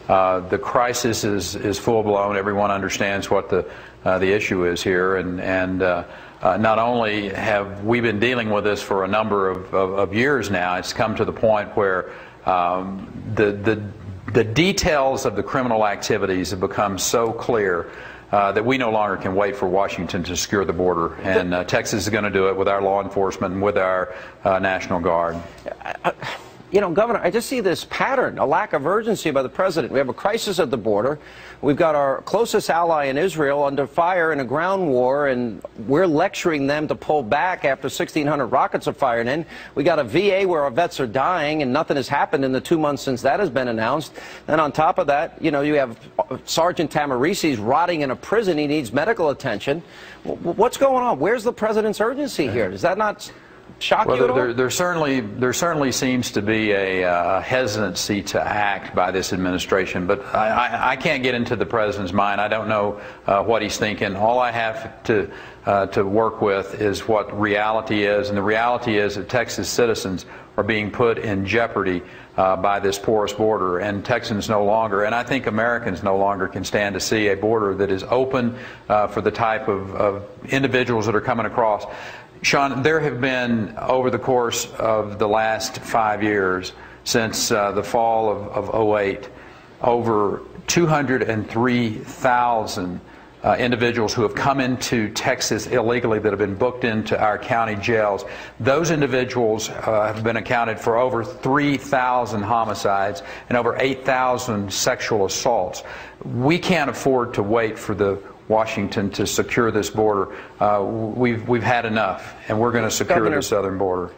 The crisis is full-blown. Everyone understands what the issue is here, and not only have we been dealing with this for a number of years now, it's come to the point where the details of the criminal activities have become so clear that we no longer can wait for Washington to secure the border, and Texas is going to do it with our law enforcement and with our National Guard. You know, Governor, I just see this pattern, a lack of urgency by the president. We have a crisis at the border. We've got our closest ally in Israel under fire in a ground war, and we're lecturing them to pull back after 1,600 rockets are fired in. We got a VA where our vets are dying, and nothing has happened in the 2 months since that has been announced. And on top of that, you know, you have Sergeant Tamarisi's rotting in a prison. He needs medical attention. What's going on? Where's the president's urgency here? Does that not shock you at all? There certainly seems to be a hesitancy to act by this administration, but I can't get into the president's mind. I don't know what he's thinking. All I have to work with is what reality is, and the reality is that Texas citizens are being put in jeopardy by this porous border, and Texans no longer, and I think Americans no longer, can stand to see a border that is open for the type of individuals that are coming across. Sean, there have been, over the course of the last 5 years, since the fall of 2008, over 203,000 individuals who have come into Texas illegally that have been booked into our county jails. Those individuals have been accounted for over 3,000 homicides and over 8,000 sexual assaults. We can't afford to wait for Washington to secure this border. We've had enough, and we're going to secure the southern border.